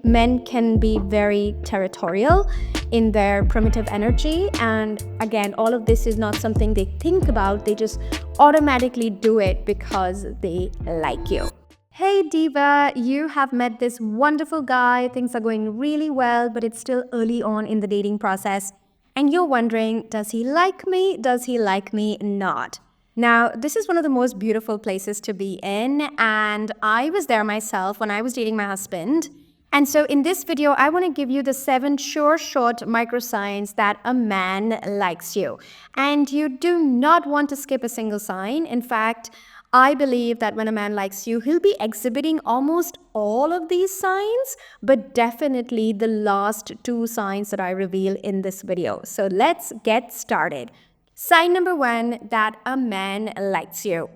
Men can be very territorial in their primitive energy. And again, all of this is not something they think about. They just automatically do it because they like you. Hey Diva, you have met this wonderful guy. Things are going really well, but it's still early on in the dating process. And you're wondering, does he like me? Does he like me not? Now, this is one of the most beautiful places to be in, and I was there myself when I was dating my husband. And so in this video, I want to give you the 7 sure short micro signs that a man likes you. And you do not want to skip a single sign. In fact, I believe that when a man likes you, he'll be exhibiting almost all of these signs, but definitely the last 2 signs that I reveal in this video. So let's get started. Sign number 1 that a man likes you.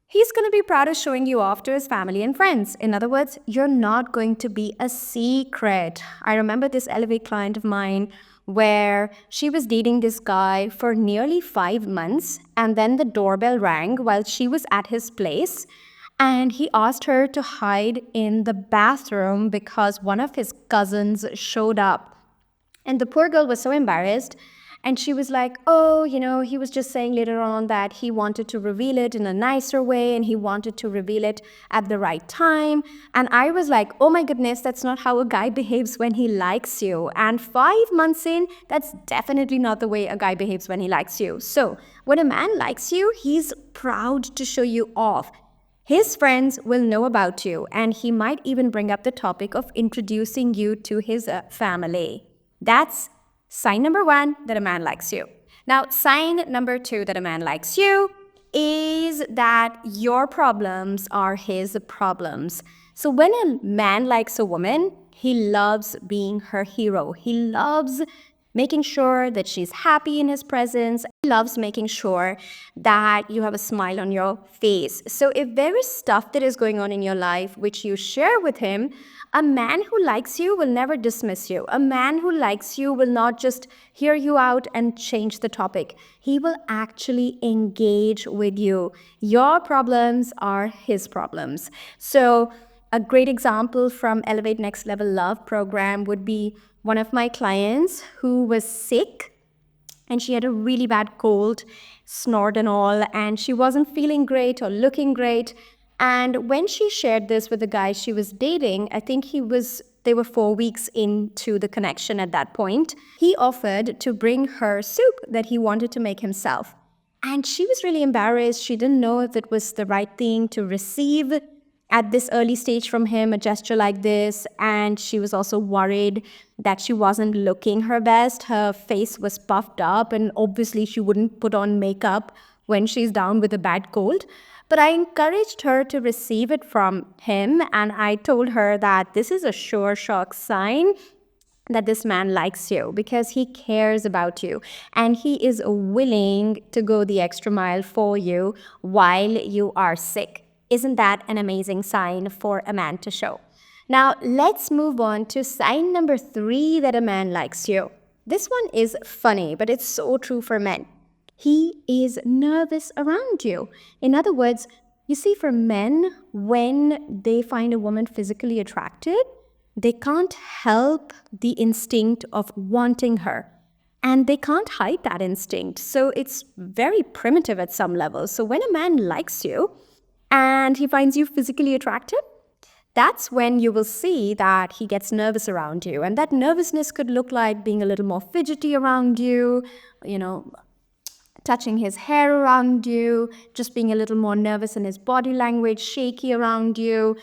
He's going to be proud of showing you off to his family and friends. In other words, you're not going to be a secret. I remember this Elevate client of mine where she was dating this guy for nearly 5 months, and then the doorbell rang while she was at his place, and he asked her to hide in the bathroom because one of his cousins showed up. And the poor girl was so embarrassed. And she was like, oh, he was just saying later on that he wanted to reveal it in a nicer way and he wanted to reveal it at the right time. And I was like, oh my goodness, that's not how a guy behaves when he likes you. And 5 months in, that's definitely not the way a guy behaves when he likes you. So when a man likes you, he's proud to show you off. His friends will know about you, and he might even bring up the topic of introducing you to his family. That's sign number 1 that a man likes you. Now, sign number 2 that a man likes you is that your problems are his problems. So when a man likes a woman, he loves being her hero. He loves making sure that she's happy in his presence. He loves making sure that you have a smile on your face. So if there is stuff that is going on in your life which you share with him, a man who likes you will never dismiss you. A man who likes you will not just hear you out and change the topic. He will actually engage with you. Your problems are his problems. So a great example from Elevate Next Level Love program would be one of my clients who was sick, and she had a really bad cold, snort and all, and she wasn't feeling great or looking great. And when she shared this with the guy she was dating, I think they were 4 weeks into the connection at that point, he offered to bring her soup that he wanted to make himself. And she was really embarrassed. She didn't know if it was the right thing to receive at this early stage from him, a gesture like this. And she was also worried that she wasn't looking her best. Her face was puffed up, and obviously she wouldn't put on makeup when she's down with a bad cold. But I encouraged her to receive it from him, and I told her that this is a sure shock sign that this man likes you because he cares about you and he is willing to go the extra mile for you while you are sick. Isn't that an amazing sign for a man to show? Now, let's move on to sign number 3 that a man likes you. This one is funny, but it's so true for men. He is nervous around you. In other words, you see, for men, when they find a woman physically attractive, they can't help the instinct of wanting her. And they can't hide that instinct. So it's very primitive at some level. So when a man likes you and he finds you physically attractive, that's when you will see that he gets nervous around you. And that nervousness could look like being a little more fidgety around you, touching his hair around you, just being a little more nervous in his body language, shaky around you,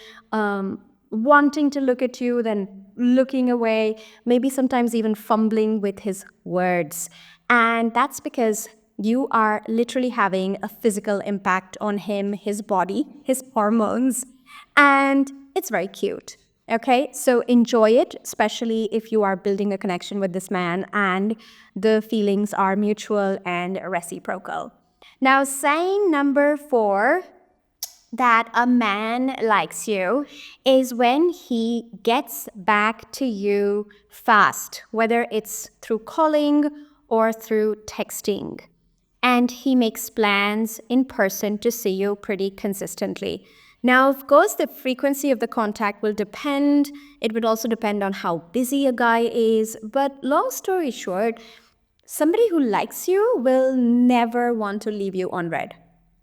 wanting to look at you, then looking away, maybe sometimes even fumbling with his words. And that's because you are literally having a physical impact on him, his body, his hormones, and it's very cute. Okay, so enjoy it, especially if you are building a connection with this man and the feelings are mutual and reciprocal. Now, sign number 4 that a man likes you is when he gets back to you fast, whether it's through calling or through texting. And he makes plans in person to see you pretty consistently. Now, of course, the frequency of the contact will depend. It would also depend on how busy a guy is. But long story short, somebody who likes you will never want to leave you unread.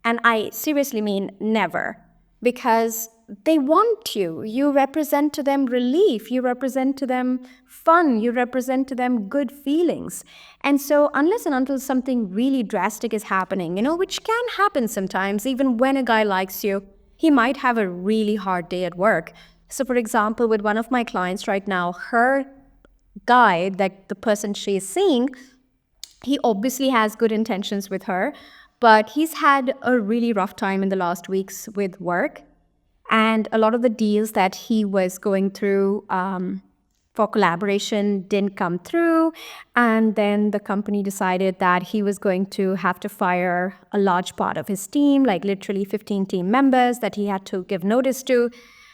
And I seriously mean never, because they want you. You represent to them relief, you represent to them fun, you represent to them good feelings. And so, unless and until something really drastic is happening, which can happen sometimes, even when a guy likes you, he might have a really hard day at work. So, for example, with one of my clients right now, her guy, that the person she is seeing, he obviously has good intentions with her, but he's had a really rough time in the last weeks with work. And a lot of the deals that he was going through for collaboration didn't come through. And then the company decided that he was going to have to fire a large part of his team, like literally 15 team members that he had to give notice to.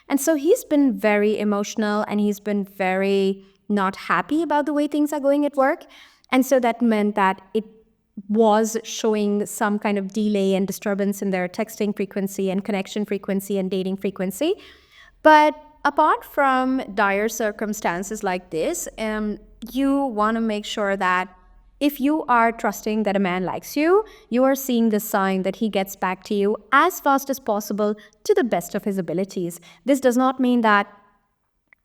And so he's been very emotional and he's been very not happy about the way things are going at work. And so that meant that it was showing some kind of delay and disturbance in their texting frequency and connection frequency and dating frequency. But apart from dire circumstances like this, you want to make sure that if you are trusting that a man likes you, you are seeing the sign that he gets back to you as fast as possible to the best of his abilities. This does not mean that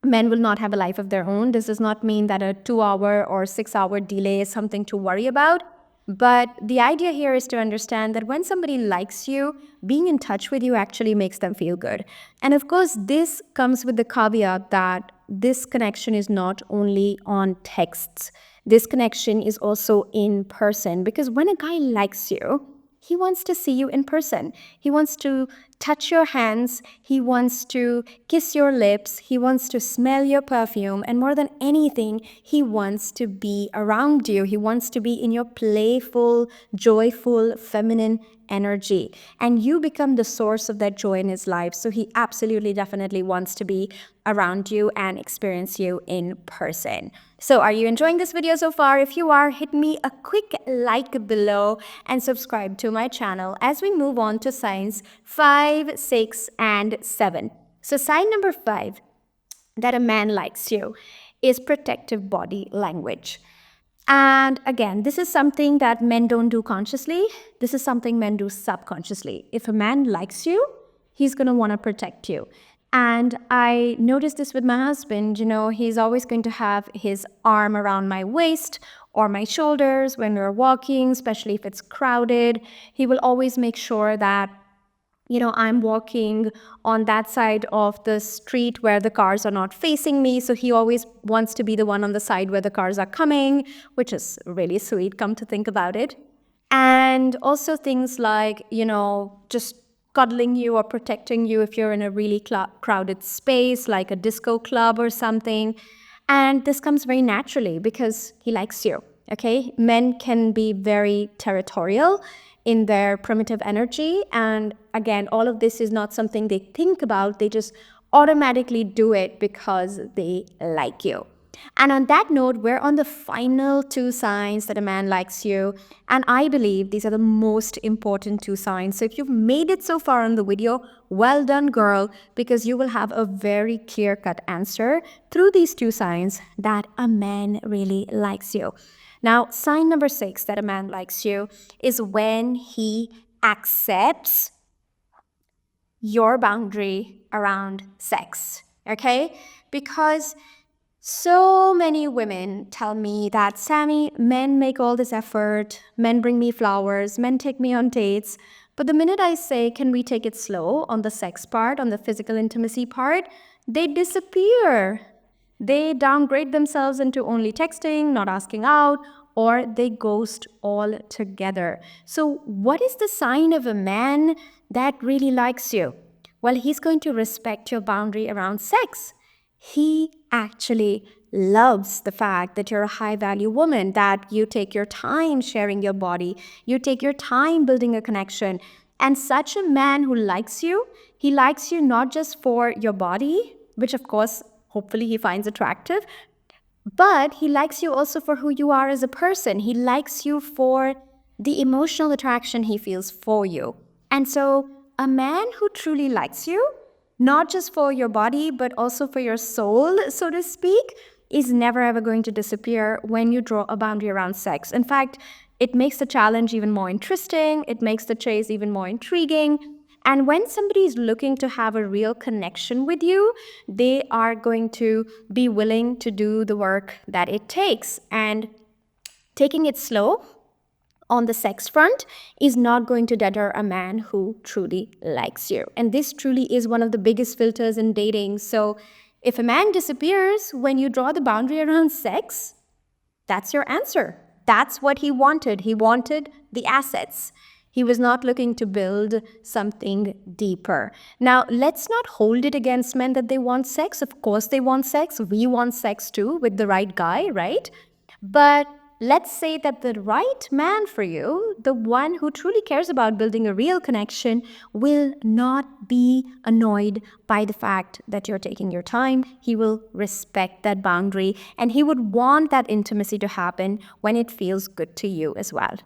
men will not have a life of their own. This does not mean that a 2-hour or 6-hour delay is something to worry about. But the idea here is to understand that when somebody likes you, being in touch with you actually makes them feel good. And of course, this comes with the caveat that this connection is not only on texts. This connection is also in person, because when a guy likes you, he wants to see you in person. He wants to touch your hands. He wants to kiss your lips. He wants to smell your perfume. And more than anything, he wants to be around you. He wants to be in your playful, joyful, feminine energy. And you become the source of that joy in his life. So he absolutely, definitely wants to be around you and experience you in person. So are you enjoying this video so far? If you are, hit me a quick like below and subscribe to my channel as we move on to signs 5, 6, and 7. So sign number 5, that a man likes you, is protective body language. And again, this is something that men don't do consciously. This is something men do subconsciously. If a man likes you, he's going to want to protect you. And I noticed this with my husband. He's always going to have his arm around my waist or my shoulders when we're walking, especially if it's crowded. He will always make sure that I'm walking on that side of the street where the cars are not facing me. So he always wants to be the one on the side where the cars are coming, which is really sweet, come to think about it. And also things like, just cuddling you or protecting you if you're in a really crowded space, like a disco club or something. And this comes very naturally because he likes you, okay? Men can be very territorial in their primitive energy. And again, all of this is not something they think about. They just automatically do it because they like you. And on that note, we're on the final 2 signs that a man likes you. And I believe these are the most important 2 signs. So if you've made it so far on the video, well done, girl, because you will have a very clear-cut answer through these 2 signs that a man really likes you. Now, sign number 6 that a man likes you is when he accepts your boundary around sex, okay? Because so many women tell me that, Sammy, men make all this effort, men bring me flowers, men take me on dates, but the minute I say, can we take it slow on the sex part, on the physical intimacy part, they disappear. They downgrade themselves into only texting, not asking out, or they ghost altogether. So what is the sign of a man that really likes you? Well, he's going to respect your boundary around sex. He actually loves the fact that you're a high-value woman, that you take your time sharing your body, you take your time building a connection. And such a man who likes you, he likes you not just for your body, which of course, hopefully he finds attractive, but he likes you also for who you are as a person. He likes you for the emotional attraction he feels for you. And so a man who truly likes you, not just for your body, but also for your soul, so to speak, is never ever going to disappear when you draw a boundary around sex. In fact, it makes the challenge even more interesting, it makes the chase even more intriguing. And when somebody is looking to have a real connection with you, they are going to be willing to do the work that it takes. And taking it slow on the sex front is not going to deter a man who truly likes you. And this truly is one of the biggest filters in dating. So if a man disappears when you draw the boundary around sex, that's your answer. That's what he wanted. He wanted the assets. He was not looking to build something deeper. Now, let's not hold it against men that they want sex. Of course, they want sex. We want sex too with the right guy, right? But let's say that the right man for you, the one who truly cares about building a real connection, will not be annoyed by the fact that you're taking your time. He will respect that boundary, and he would want that intimacy to happen when it feels good to you as well.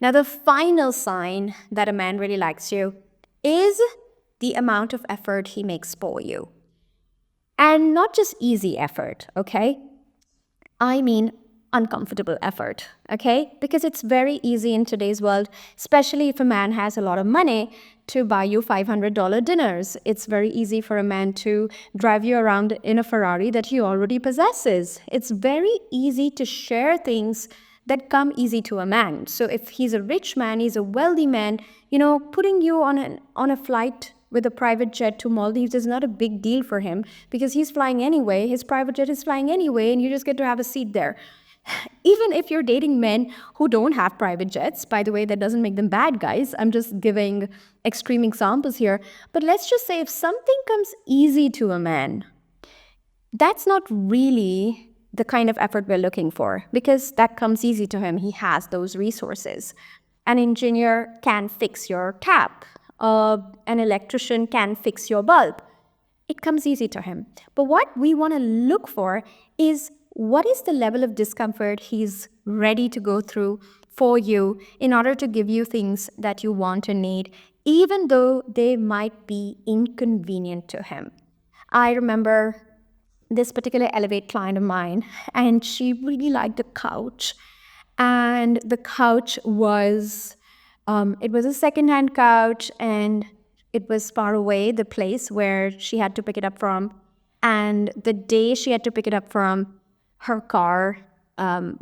Now, the final sign that a man really likes you is the amount of effort he makes for you. And not just easy effort, okay? I mean uncomfortable effort, okay? Because it's very easy in today's world, especially if a man has a lot of money, to buy you $500 dinners. It's very easy for a man to drive you around in a Ferrari that he already possesses. It's very easy to share things that come easy to a man. So if he's a rich man, he's a wealthy man, putting you on a flight with a private jet to Maldives is not a big deal for him because he's flying anyway. His private jet is flying anyway, and you just get to have a seat there. Even if you're dating men who don't have private jets, by the way, that doesn't make them bad guys. I'm just giving extreme examples here. But let's just say if something comes easy to a man, that's not really the kind of effort we're looking for because that comes easy to him. He has those resources. An engineer can fix your tap. An electrician can fix your bulb. It comes easy to him. But what we want to look for is what is the level of discomfort he's ready to go through for you in order to give you things that you want and need, even though they might be inconvenient to him. I remember this particular Elevate client of mine, and she really liked the couch. And the couch was, it was a secondhand couch, and it was far away, the place where she had to pick it up from. And the day she had to pick it up from, her car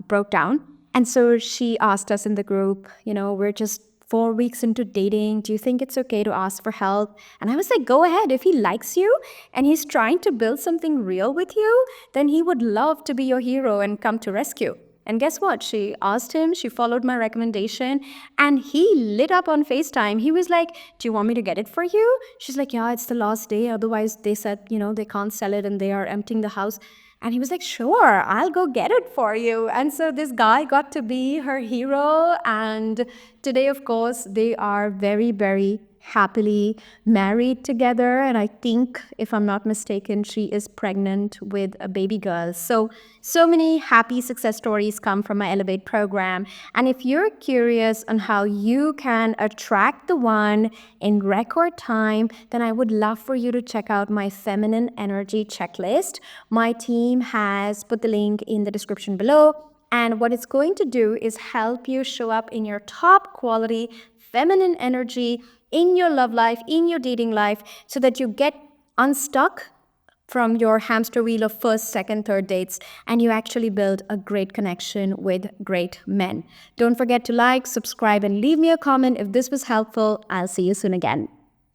broke down. And so she asked us in the group, we're just 4 weeks into dating. Do you think it's okay to ask for help? And I was like, go ahead. If he likes you and he's trying to build something real with you, then he would love to be your hero and come to rescue. And guess what? She asked him, she followed my recommendation, and he lit up on FaceTime. He was like, do you want me to get it for you? She's like, yeah, it's the last day. Otherwise, they said, they can't sell it and they are emptying the house. And he was like, sure, I'll go get it for you. And so this guy got to be her hero. And today, of course, they are very, very happily married together. And I think, if I'm not mistaken, she is pregnant with a baby girl. So many happy success stories come from my Elevate program. And if you're curious on how you can attract the one in record time, then I would love for you to check out my feminine energy checklist. My team has put the link in the description below. And what it's going to do is help you show up in your top quality feminine energy in your love life, in your dating life, so that you get unstuck from your hamster wheel of first, second, third dates, and you actually build a great connection with great men. Don't forget to like, subscribe, and leave me a comment if this was helpful. I'll see you soon again.